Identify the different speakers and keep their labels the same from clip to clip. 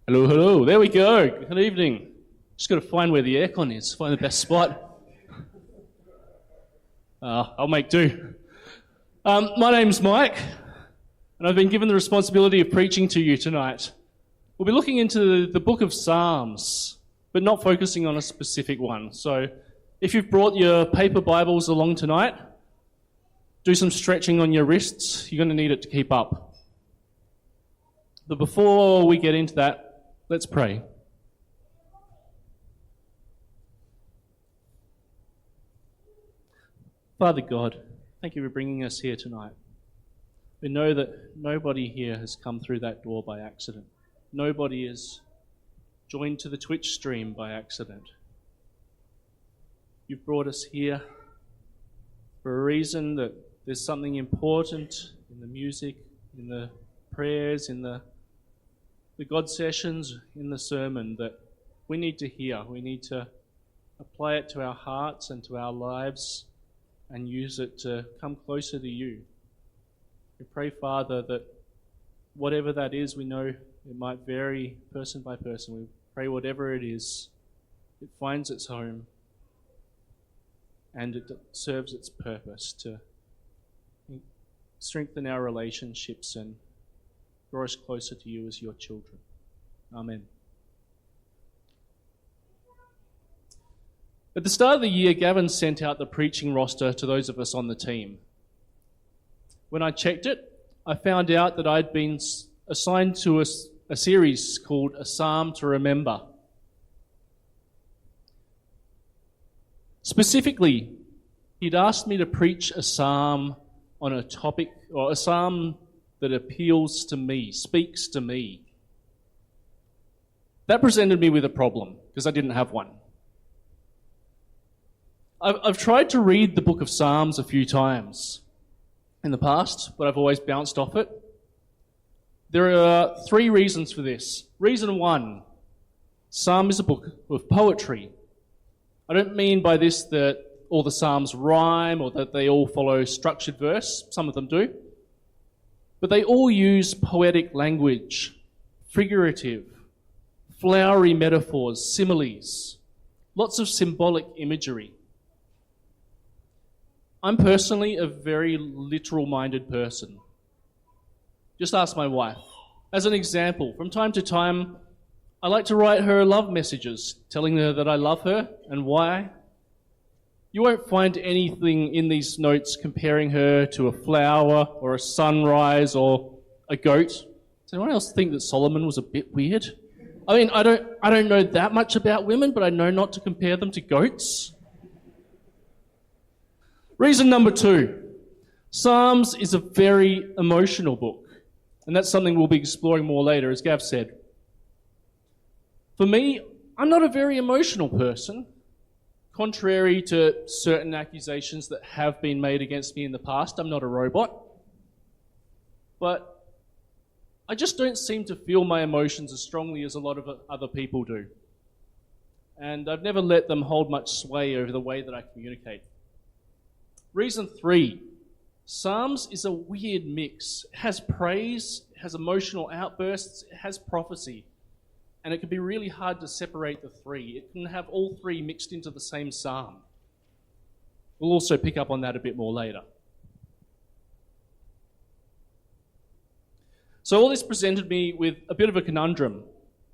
Speaker 1: Hello, hello. There we go. Good evening. Just got to find where the aircon is, find the best spot. I'll make do. My name's Mike, and I've been given the responsibility of preaching to you tonight. We'll be looking into the book of Psalms, but not focusing on a specific one. So if you've brought your paper Bibles along tonight, do some stretching on your wrists. You're going to need it to keep up. But before we get into that, let's pray. Father God, thank you for bringing us here tonight. We know that nobody here has come through that door by accident. Nobody is joined to the Twitch stream by accident. You've brought us here for a reason, that there's something important in the music, in the prayers, in the God sessions, in the sermon that we need to hear. We need to apply it to our hearts and to our lives and use it to come closer to you. We pray, Father, that whatever that is, we know it might vary person by person. We pray whatever it is, it finds its home and it serves its purpose to strengthen our relationships and draw us closer to you as your children. Amen. At the start of the year, Gavin sent out the preaching roster to those of us on the team. When I checked it, I found out that I'd been assigned to a series called A Psalm to Remember. Specifically, he'd asked me to preach a psalm on a topic, or a psalm that appeals to me, speaks to me. That presented me with a problem, because I didn't have one. I've tried to read the book of Psalms a few times in the past, but I've always bounced off it. There are three reasons for this. Reason one, Psalm is a book of poetry. I don't mean by this that all the Psalms rhyme or that they all follow structured verse. Some of them do. But they all use poetic language, figurative, flowery metaphors, similes, lots of symbolic imagery. I'm personally a very literal-minded person. Just ask my wife. As an example, from time to time, I like to write her love messages, telling her that I love her and why. You won't find anything in these notes comparing her to a flower or a sunrise or a goat. Does anyone else think that Solomon was a bit weird? I mean, I don't know that much about women, but I know not to compare them to goats. Reason number two, Psalms is a very emotional book, and that's something we'll be exploring more later, as Gav said. For me, I'm not a very emotional person. Contrary to certain accusations that have been made against me in the past, I'm not a robot. But I just don't seem to feel my emotions as strongly as a lot of other people do. And I've never let them hold much sway over the way that I communicate. Reason three, Psalms is a weird mix. It has praise, it has emotional outbursts, it has prophecy. And it can be really hard to separate the three. It can have all three mixed into the same psalm. We'll also pick up on that a bit more later. So all this presented me with a bit of a conundrum.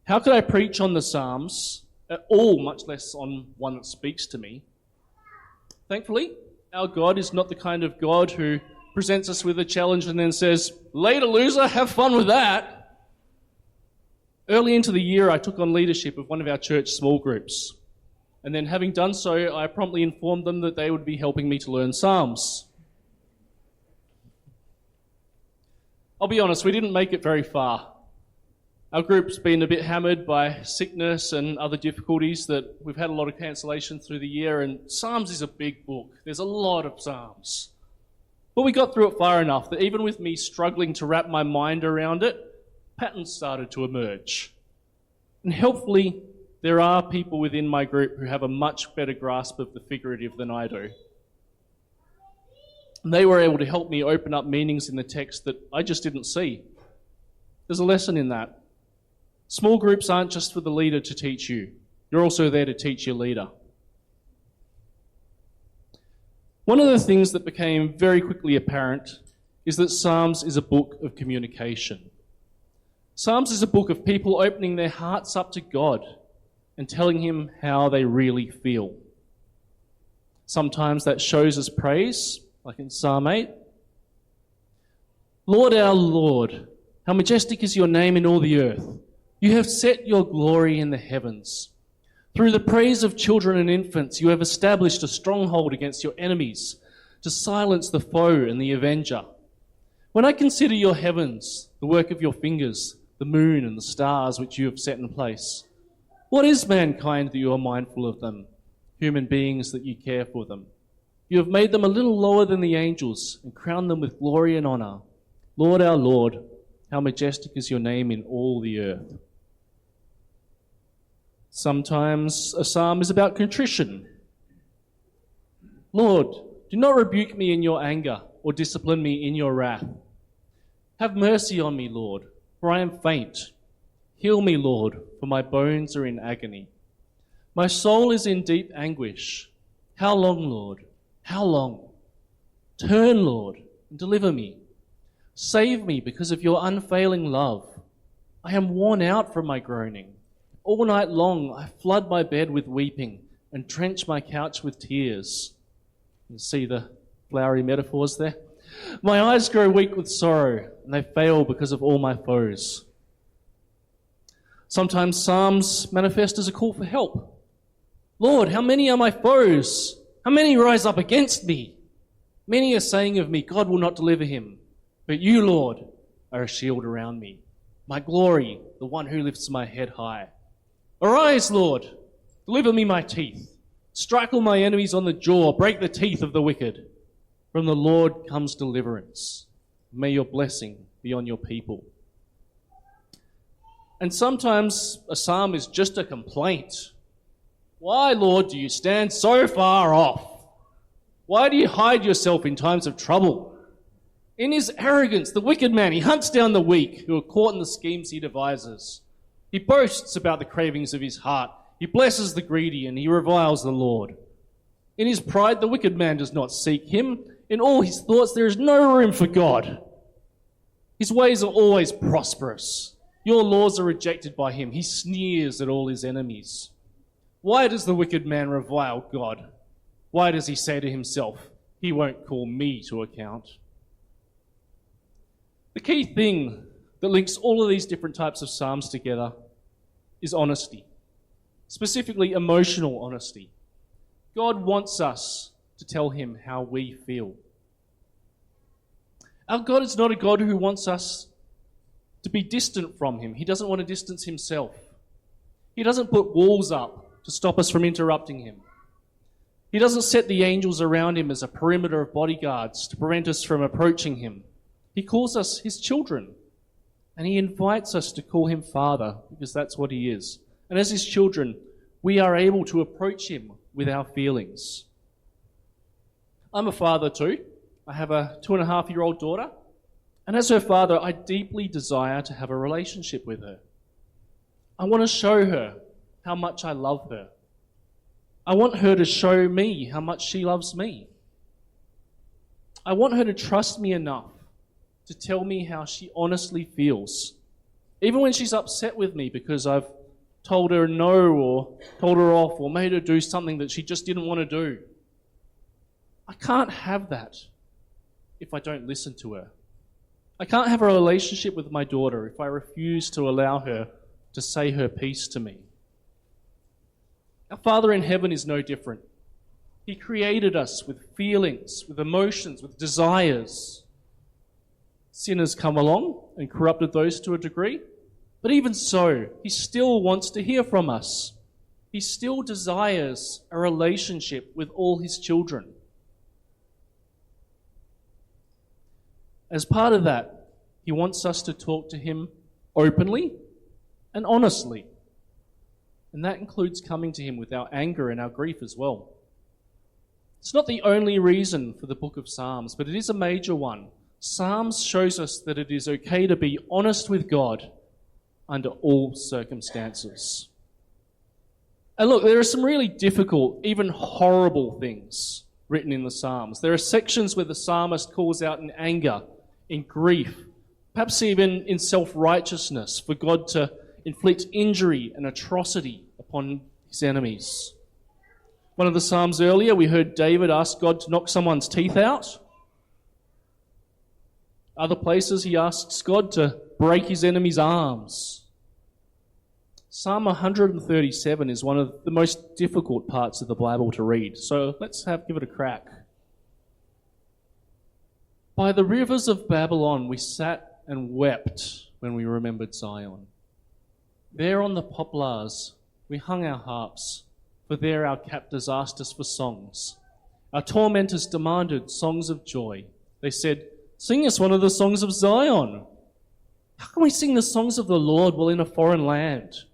Speaker 1: How could I preach on the Psalms at all, much less on one that speaks to me? Thankfully, our God is not the kind of God who presents us with a challenge and then says, "Later, loser, have fun with that." Early into the year, I took on leadership of one of our church small groups. And then having done so, I promptly informed them that they would be helping me to learn Psalms. I'll be honest, we didn't make it very far. Our group's been a bit hammered by sickness and other difficulties that we've had a lot of cancellations through the year, and Psalms is a big book. There's a lot of Psalms. But we got through it far enough that even with me struggling to wrap my mind around it, patterns started to emerge. And helpfully, there are people within my group who have a much better grasp of the figurative than I do. And they were able to help me open up meanings in the text that I just didn't see. There's a lesson in that. Small groups aren't just for the leader to teach you. You're also there to teach your leader. One of the things that became very quickly apparent is that Psalms is a book of communication. Psalms is a book of people opening their hearts up to God and telling him how they really feel. Sometimes that shows as praise, like in Psalm 8. Lord our Lord, how majestic is your name in all the earth. You have set your glory in the heavens. Through the praise of children and infants, you have established a stronghold against your enemies to silence the foe and the avenger. When I consider your heavens, the work of your fingers, the moon and the stars which you have set in place, what is mankind that you are mindful of them, human beings that you care for them? You have made them a little lower than the angels and crowned them with glory and honor. Lord our Lord, how majestic is your name in all the earth. Sometimes a psalm is about contrition. Lord, do not rebuke me in your anger or discipline me in your wrath. Have mercy on me, Lord, for I am faint. Heal me, Lord, for my bones are in agony. My soul is in deep anguish. How long, Lord? How long? Turn, Lord, and deliver me. Save me because of your unfailing love. I am worn out from my groaning. All night long I flood my bed with weeping and drench my couch with tears. You see the flowery metaphors there? My eyes grow weak with sorrow, and they fail because of all my foes. Sometimes psalms manifest as a call for help. Lord, how many are my foes? How many rise up against me? Many are saying of me, God will not deliver him. But you, Lord, are a shield around me, my glory, the one who lifts my head high. Arise, Lord, deliver me my teeth. Strike all my enemies on the jaw, break the teeth of the wicked. From the Lord comes deliverance. May your blessing be on your people. And sometimes a psalm is just a complaint. Why, Lord, do you stand so far off? Why do you hide yourself in times of trouble? In his arrogance, the wicked man, he hunts down the weak who are caught in the schemes he devises. He boasts about the cravings of his heart. He blesses the greedy and he reviles the Lord. In his pride, the wicked man does not seek him. In all his thoughts, there is no room for God. His ways are always prosperous. Your laws are rejected by him. He sneers at all his enemies. Why does the wicked man revile God? Why does he say to himself, he won't call me to account? The key thing that links all of these different types of psalms together is honesty, specifically emotional honesty. God wants us to tell him how we feel. Our God is not a God who wants us to be distant from him. He doesn't want to distance himself. He doesn't put walls up to stop us from interrupting him. He doesn't set the angels around him as a perimeter of bodyguards to prevent us from approaching him. He calls us his children, and he invites us to call him Father, because that's what he is. And as his children, we are able to approach him with our feelings. I'm a father too. I have a 2.5-year-old daughter, and as her father, I deeply desire to have a relationship with her. I want to show her how much I love her. I want her to show me how much she loves me. I want her to trust me enough to tell me how she honestly feels, even when she's upset with me because I've told her no or told her off or made her do something that she just didn't want to do. I can't have that if I don't listen to her. I can't have a relationship with my daughter if I refuse to allow her to say her piece to me. Our Father in heaven is no different. He created us with feelings, with emotions, with desires. Sin has come along and corrupted those to a degree, but even so, he still wants to hear from us. He still desires a relationship with all his children. As part of that, he wants us to talk to him openly and honestly. And that includes coming to him with our anger and our grief as well. It's not the only reason for the book of Psalms, but it is a major one. Psalms shows us that it is okay to be honest with God under all circumstances. And look, there are some really difficult, even horrible things written in the Psalms. There are sections where the psalmist calls out in anger, in grief, perhaps even in self-righteousness for God to inflict injury and atrocity upon his enemies. One of the Psalms earlier, we heard David ask God to knock someone's teeth out. Other places, he asks God to break his enemy's arms. Psalm 137 is one of the most difficult parts of the Bible to read, so let's give it a crack. By the rivers of Babylon we sat and wept when we remembered Zion. There on the poplars we hung our harps, for there our captors asked us for songs. Our tormentors demanded songs of joy. They said, "Sing us one of the songs of Zion." How can we sing the songs of the Lord while in a foreign land?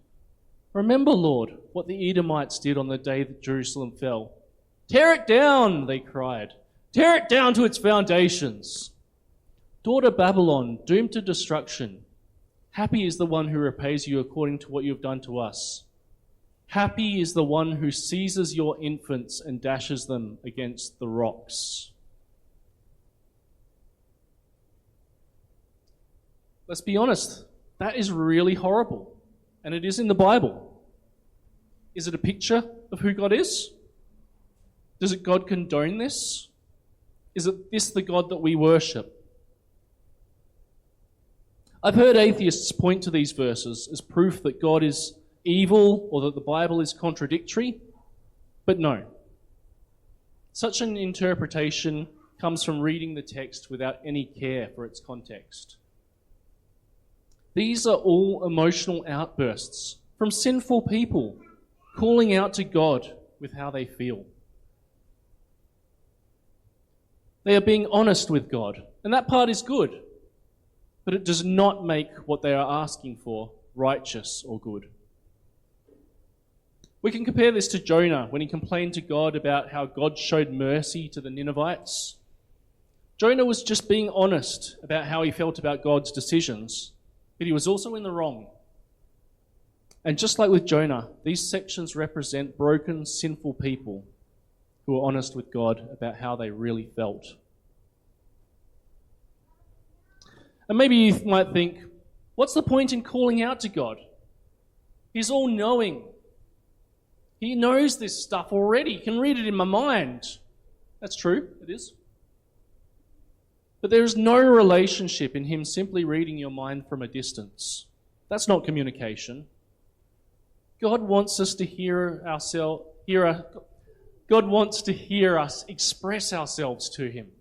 Speaker 1: Remember, Lord, what the Edomites did on the day that Jerusalem fell. "Tear it down," they cried. "Tear it down to its foundations." Daughter Babylon, doomed to destruction, happy is the one who repays you according to what you have done to us. Happy is the one who seizes your infants and dashes them against the rocks. Let's be honest, that is really horrible. And it is in the Bible. Is it a picture of who God is? Does God condone this? Is it this the God that we worship? I've heard atheists point to these verses as proof that God is evil or that the Bible is contradictory, but no. Such an interpretation comes from reading the text without any care for its context. These are all emotional outbursts from sinful people calling out to God with how they feel. They are being honest with God, and that part is good, but it does not make what they are asking for righteous or good. We can compare this to Jonah when he complained to God about how God showed mercy to the Ninevites. Jonah was just being honest about how he felt about God's decisions, but he was also in the wrong. And just like with Jonah, these sections represent broken, sinful people who are honest with God about how they really felt. And maybe you might think, what's the point in calling out to God? He's all-knowing. He knows this stuff already. He can read it in my mind. That's true, it is. But there is no relationship in him simply reading your mind from a distance. That's not communication. God wants us to hear us express ourselves to him.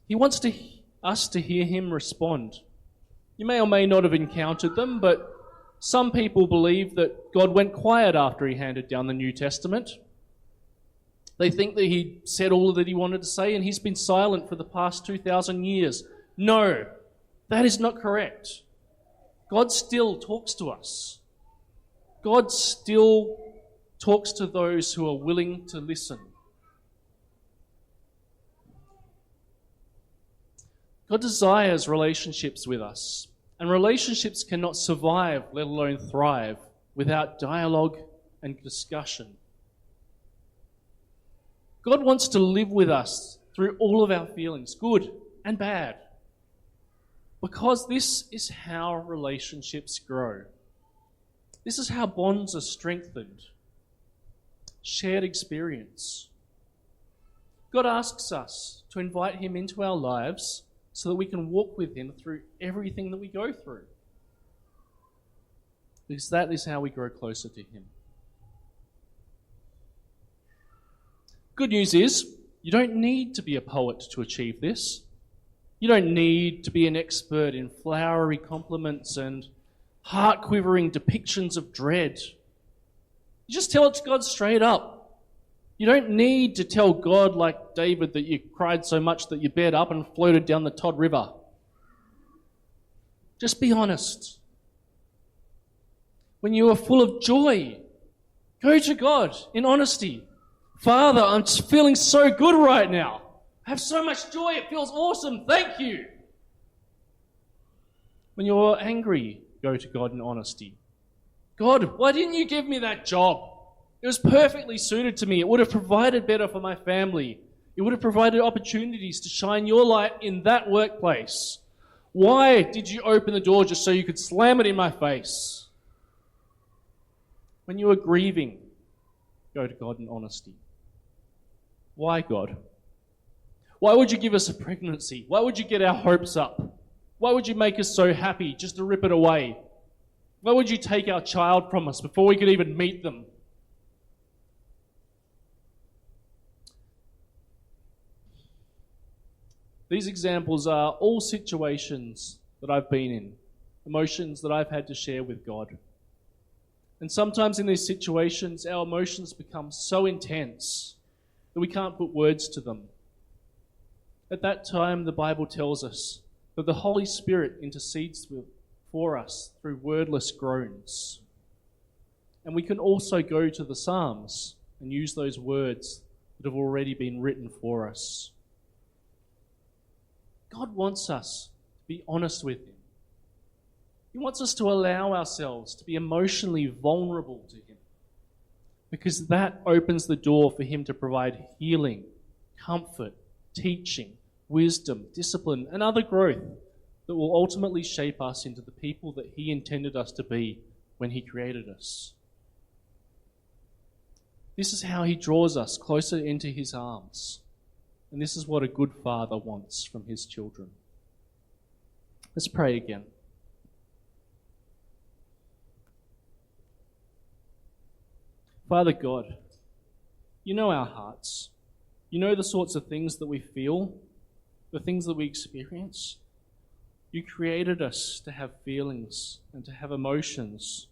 Speaker 1: He wants us to hear him respond. You may or may not have encountered them, but some people believe that God went quiet after he handed down the New Testament. They think that he said all that he wanted to say and he's been silent for the past 2,000 years. No, that is not correct. God still talks to us. God still talks to those who are willing to listen. God desires relationships with us, and relationships cannot survive, let alone thrive, without dialogue and discussion. God wants to live with us through all of our feelings, good and bad, because this is how relationships grow. This is how bonds are strengthened. Shared experience. God asks us to invite him into our lives so that we can walk with him through everything that we go through. Because that is how we grow closer to him. Good news is, you don't need to be a poet to achieve this. You don't need to be an expert in flowery compliments and heart-quivering depictions of dread. You just tell it to God straight up. You don't need to tell God, like David, that you cried so much that you bared up and floated down the Todd River. Just be honest. When you are full of joy, go to God in honesty. Father, I'm just feeling so good right now. I have so much joy. It feels awesome. Thank you. When you're angry, go to God in honesty. God, why didn't you give me that job? It was perfectly suited to me. It would have provided better for my family. It would have provided opportunities to shine your light in that workplace. Why did you open the door just so you could slam it in my face? When you were grieving, go to God in honesty. Why, God? Why would you give us a pregnancy? Why would you get our hopes up? Why would you make us so happy just to rip it away? Why would you take our child from us before we could even meet them? These examples are all situations that I've been in, emotions that I've had to share with God. And sometimes in these situations, our emotions become so intense that we can't put words to them. At that time, the Bible tells us that the Holy Spirit intercedes for us through wordless groans. And we can also go to the Psalms and use those words that have already been written for us. God wants us to be honest with Him. He wants us to allow ourselves to be emotionally vulnerable to Him, because that opens the door for Him to provide healing, comfort, teaching, wisdom, discipline, and other growth that will ultimately shape us into the people that He intended us to be when He created us. This is how He draws us closer into His arms. And this is what a good father wants from his children. Let's pray again. Father God, you know our hearts. You know the sorts of things that we feel, the things that we experience. You created us to have feelings and to have emotions.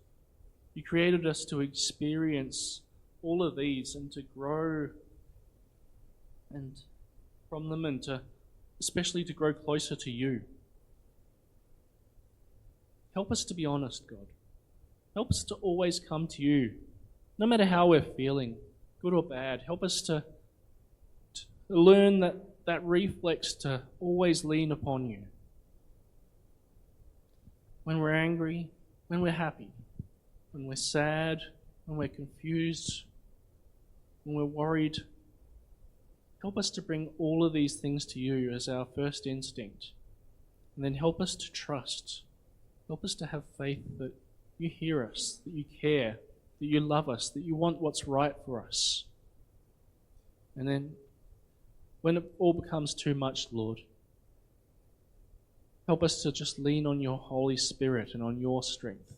Speaker 1: You created us to experience all of these and to grow and from them, and especially to grow closer to you. Help us to be honest, God. Help us to always come to you, no matter how we're feeling, good or bad. Help us to learn that reflex to always lean upon you. When we're angry, when we're happy, when we're sad, when we're confused, when we're worried, help us to bring all of these things to you as our first instinct. And then help us to trust. Help us to have faith that you hear us, that you care, that you love us, that you want what's right for us. And then when it all becomes too much, Lord, help us to just lean on your Holy Spirit and on your strength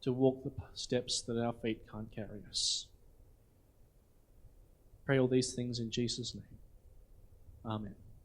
Speaker 1: to walk the steps that our feet can't carry us. Pray all these things in Jesus' name. Amen.